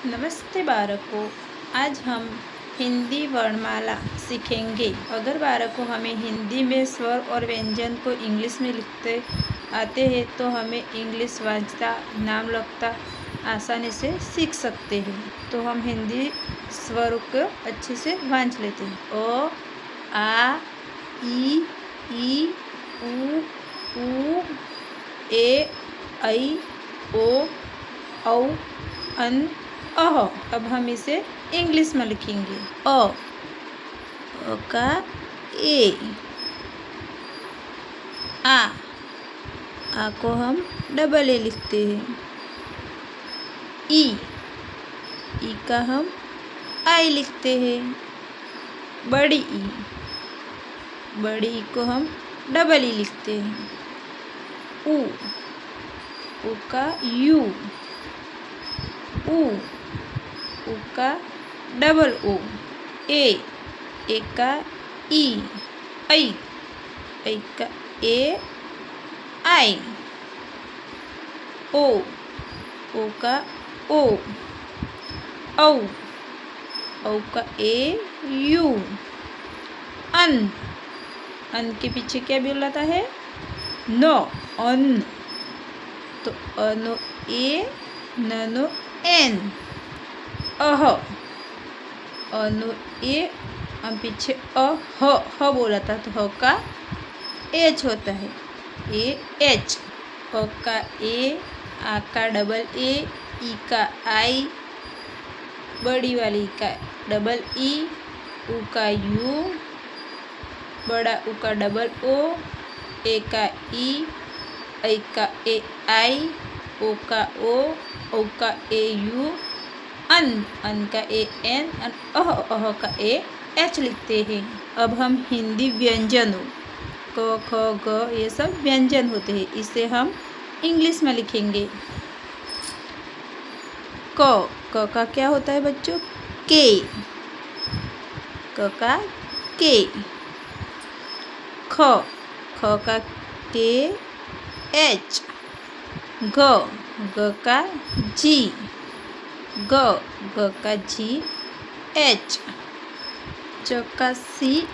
नमस्ते बालकों, आज हम हिंदी वर्णमाला सीखेंगे। अगर बालकों हमें हिंदी में स्वर और व्यंजन को इंग्लिश में लिखते आते हैं तो हमें इंग्लिश वांचता नाम लिखता आसानी से सीख सकते हैं। तो हम हिंदी स्वर को अच्छे से वांच लेते हैं। ओ, आ, ई, उ, ए, ऐ, ओ, औ, अन, अह। अब हम इसे इंग्लिश में लिखेंगे। अ का ए, आ को हम डबल ए लिखते हैं। ई का हम आई लिखते हैं। बड़ी ई को हम डबल ई लिखते हैं। उ का यू, उ का डबल ओ। ए का ई, ऐ का ए, आई। ओ का ओ, औ का ए, यू। अन के पीछे क्या बोलाता है? नो, अन। तो अनो ए, ननो एन। अनो ए, हम पीछे ह बोला था तो ह का एच होता है। A H. अ का ए, आ का डबल ए, ई का आई, बड़ी वाली का डबल ई, उ का यू, बड़ा उ का डबल ओ, ए का ई, ऐ का ए आई, ओ का ओ, औ का ए यू। अन का ए एन, अह का ए एच लिखते हैं। अब हम हिंदी व्यंजनों क, ख, ग ये सब व्यंजन होते हैं, इसे हम इंग्लिश में लिखेंगे। क का क्या होता है बच्चों? के। क का के। ख का के, एच। ग का जी, ग का जी, एच। च का सी,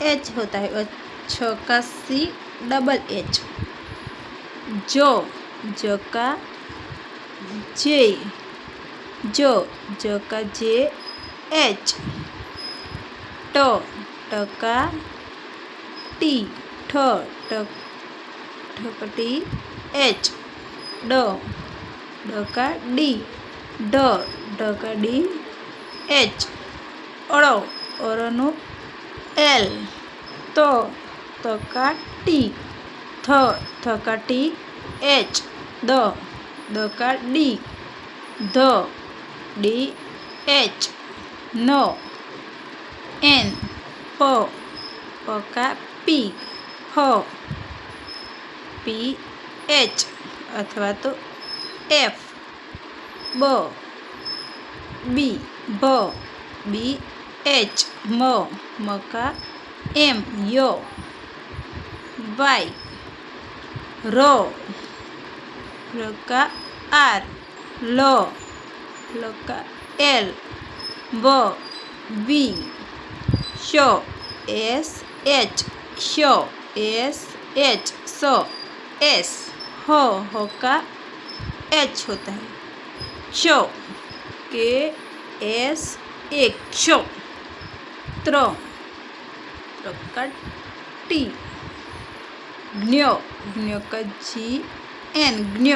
एच होता है और छ का सी डबल एच। ज का जे, ज का जे, एच। ट का टी, ठ का टी, एच। ड का डी, ड का डी, एच। अड़ो एल। त का टी, थ का टी, एच। द का डी, ध, डी, एच। न एन। प का पी, ह, पी, एच अथवा तो एफ। B, H. म का एम, यो। वाई। र का आर, ल का एल। वी, श, एस, एच, एस। ह का एच होता है। च के एस, एक, क्षो। त्र का टी। ज्ञ का जी, एन, ज्ञ।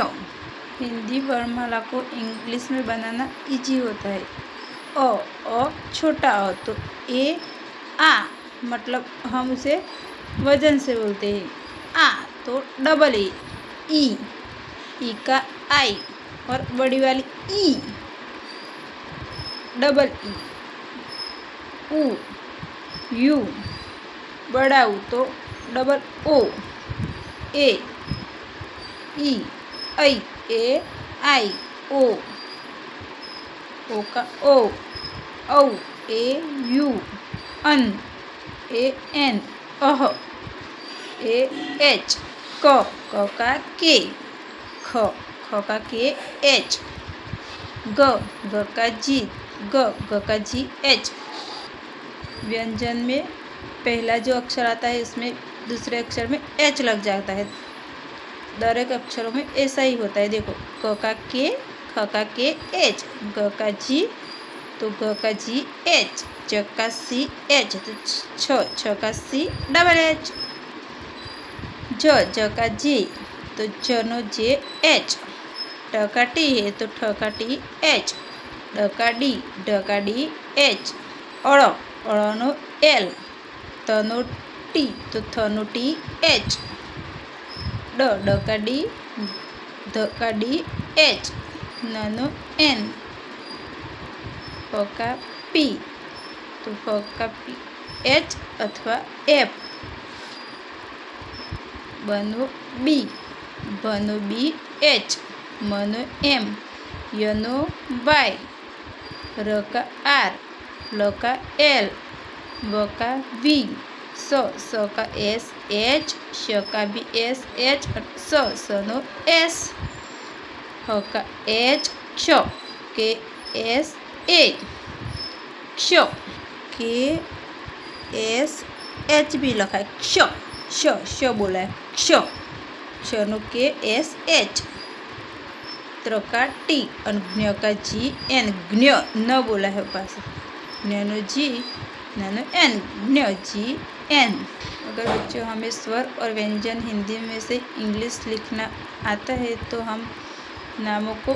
हिंदी वर्णमाला को इंग्लिश में बनाना इजी होता है। अ छोटा अ तो ए, आ मतलब हम उसे वजन से बोलते हैं। आ तो डबल ए, ई का आई और बड़ी वाली ई, डबल ई। उ, यू, बड़ा उ तो डबल ओ। ए, ई, ऐ, ए, आई, ओ का ओ, औ, ए, यू। अन, ए, एन, अह, ए, एच। क का के, ख का के, एच। ग, ग का जी, ग का जी एच। व्यंजन में पहला जो अक्षर आता है इसमें दूसरे अक्षर में एच लग जाता है। दरेक अक्षरों में ऐसा ही होता है। देखो, क का के, ख का के एच, ग का जी तो ग का जी एच, च का सी एच तो छ का सी डबल एच, ज का जी तो ज नो जे एच, ट का टी है तो ठ का टी एच, ड का डी एच, अड़ नो एल, त नो टी तो थ नो टी एच, ड का डी, ध का डी एच, न नो एन, फ का पी तो फ का पी एच अथवा एफ, बनो बी, बनो बी एच, मनो एम, यनो वाई, र का आर, ल का एल, व का वी, स का एस एच, श का भी एस एच, स नो एस, ह का एच, क्ष के एस ए, क्ष के एस एच भी लखाय, क्ष श बोला है, क्ष नो के एस एच, त्र का टी और ज्ञ का जी एन, ज्ञ न बोला है पास, ज्ञ नो जी नो एन, ज्ञ जी एन। अगर बच्चों हमें स्वर और व्यंजन हिंदी में से इंग्लिश लिखना आता है तो हम नामों को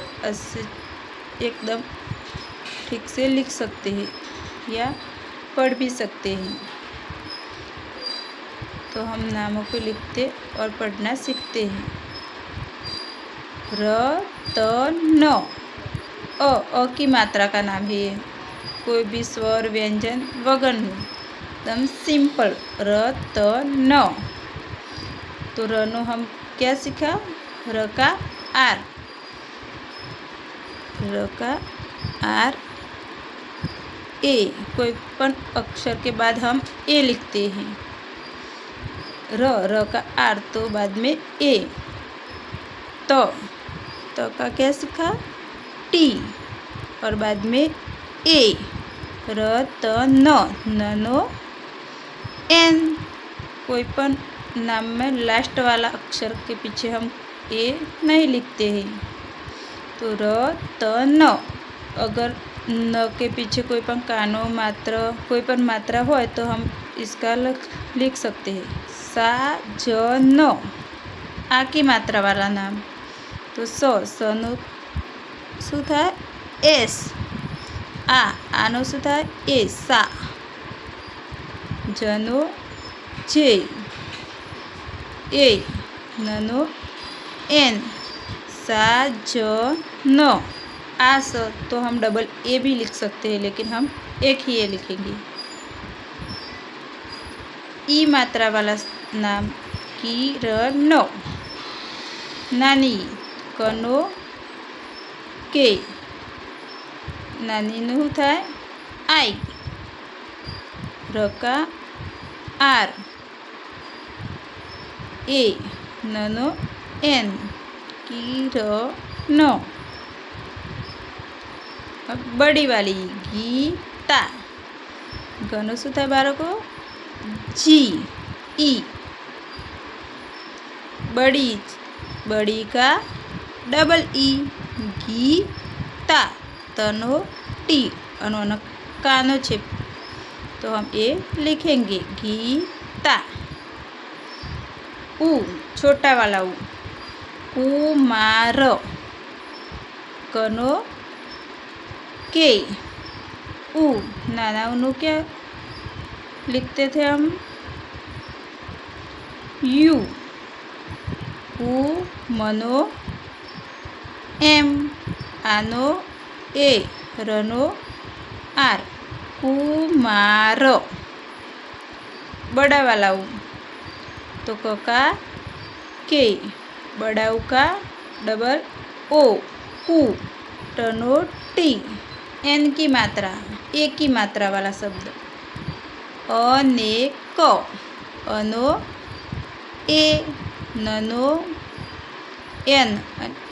एकदम ठीक से लिख सकते हैं या पढ़ भी सकते हैं। तो हम नामों को लिखते और पढ़ना सीखते हैं। र त न, अ की मात्रा का नाम है ये, कोई भी स्वर व्यंजन वगन हो, एकदम सिंपल, र त न। तो र नो हम क्या सीखा, र का आर, र का आर ए, कोई पण अक्षर के बाद हम ए लिखते हैं। र का आर तो बाद में ए, त का क्या सीखा, टी और बाद में ए, र त न नो एन, कोई पण नाम में लास्ट वाला अक्षर के पीछे हम ए नहीं लिखते हैं। तो र त न, अगर न के पीछे कोई पण कानो मात्रा, कोई पण मात्रा हो तो हम इसका लिख सकते हैं। सा ज न, आ की मात्रा वाला नाम, तो स नो शू थाय एस, आ नो शू थाय ए, सा, ज नो जे, ए, न नो एन, सा ज न। आ स तो हम डबल ए भी लिख सकते हैं लेकिन हम एक ही ए लिखेंगे। ई मात्रा वाला नाम, की र न, नानी, कनो के, नानी नु थाय आई, र का आर ए, न नो एन, की र न। अब बड़ी वाली गीता, घनो शू थाय बाळको, जी ई, बड़ी का डबल ई, गीता, तनो टी, अनो कानो छे तो हम ए लिखेंगे, गीता। उ, छोटा वाला उ, कुमार, कनो के, उ, नाना उनो क्या लिखते थे हम, यू, उ, मनो एम, आनो ए, रनो आर, कुमार। बड़ा वाला उ, तो क का के, बड़ा उ का डबल ओ, कु, टनो टी, एन की मात्रा, ए की मात्रा वाला शब्द, अनेक, अनो ए, ननो एन,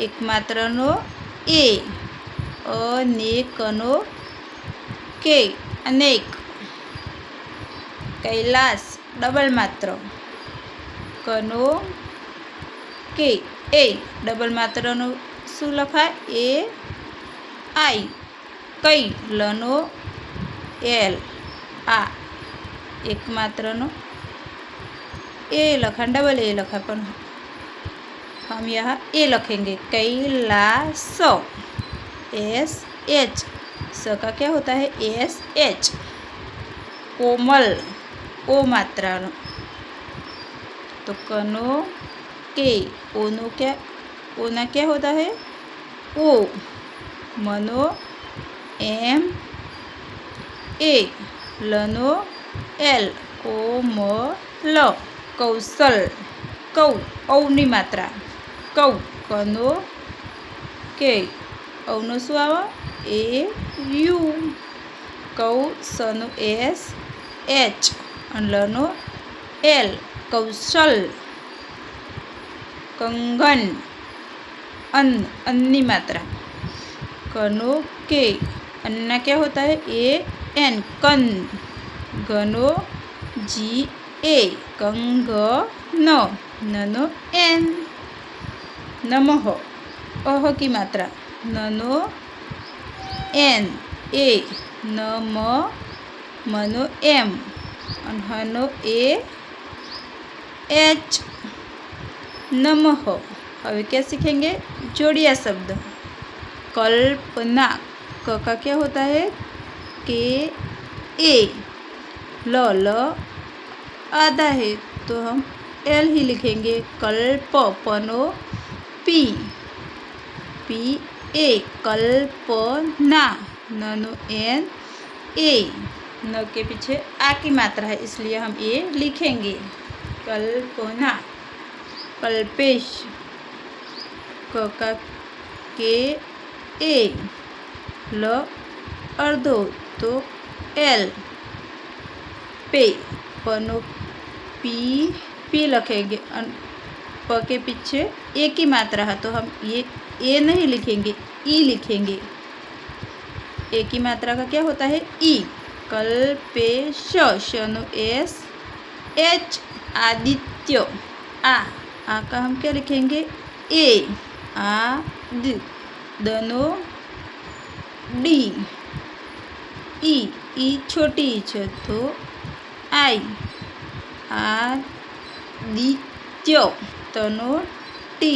एक मात्रा नो ए, अनेकनो के अनेक। कैलाश डबल मात्र कनो के ए डबल मात्रનો શું લખાય એ આઈ કઈ લનો એલ आ एक मात्रનો ए लखा डबल ए लखा पर हम यहाँ ए लखेंगे कैलाश एस एच स का क्या होता है एस एच। कोमल ओ मात्रा तो कनो के ओनो क्या ओना क्या होता है ओ। मनो एम ए लनो एल कोमल। कौशल कौ औनी मात्रा कौ कनो के औनो शू आवे ए यू। कौ सनो एस एच लनो एल कौशल। कंगन अन अन्नी मात्रा कनो के अन्ना क्या होता है ए एन कन। घनो जी ए कंग न ननो एन। नमः अह की मात्रा ननो एन ए नम मनो एम हनो ए एच नमः। હવે क्या सीखेंगे जोड़िया शब्द। कल्पना क का क्या होता है के ए ल ल आधा है तो हम एल ही लिखेंगे। कल्प पनो पी पी ए कल्पना ननो एन ए न के पीछे आ की मात्रा है इसलिए हम ए लिखेंगे कल्पना। कल्पेश क का के ए ल अर्धो तो एल। पे पनो पी पी लखेंगे प के पीछे ए की मात्रा है तो हम ये ए नहीं लिखेंगे ई लिखेंगे। ए की मात्रा का क्या होता है ई। कल्पेश शनो एस एच। आदित्य आ का हम क्या लिखेंगे ए आ द दनो डी ई छोटी है तो आई। आदित्य तनो टी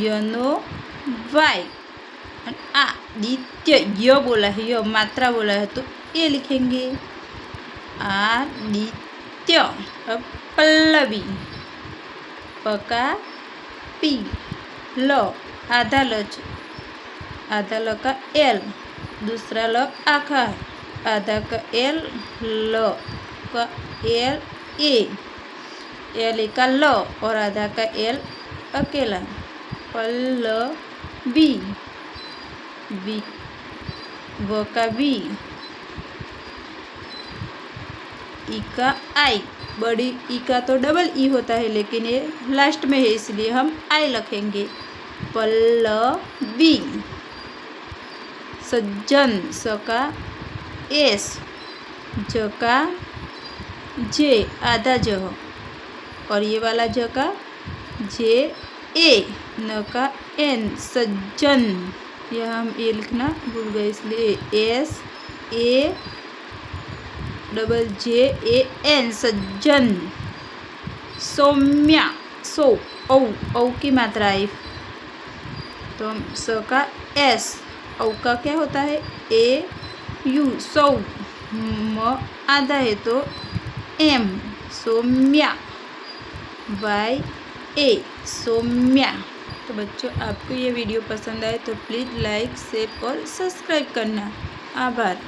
यनो वाई। आदित्य य बोला है य मात्रा बोला है तो ये लिखेंगे आदित्य। अब पल्लवी पका पी ल आधा ल आधा ल का एल दूसरा ल आखा आधा का एल ल का एल ए एल का ल और आधा का एल अकेला। पल्लवी बी व का बी ई का आई। बड़ी ई का तो डबल ई होता है लेकिन ये लास्ट में है इसलिए हम आई लिखेंगे पल्लवी। सज्जन स का एस ज का जे आधा ज और ये वाला ज का जे ए न का एन सज्जन। यह हम ए लिखना भूल गए इसलिए S A double J A N Sajjan. Saumya सो औ की मात्रा आई तो हम स का एस औ का क्या होता है ए यू सौ। म आधा है तो एम सौम्या वाई ए सौम्या। तो बच्चों आपको ये वीडियो पसंद आए तो प्लीज़ लाइक शेयर और सब्सक्राइब करना। आभार।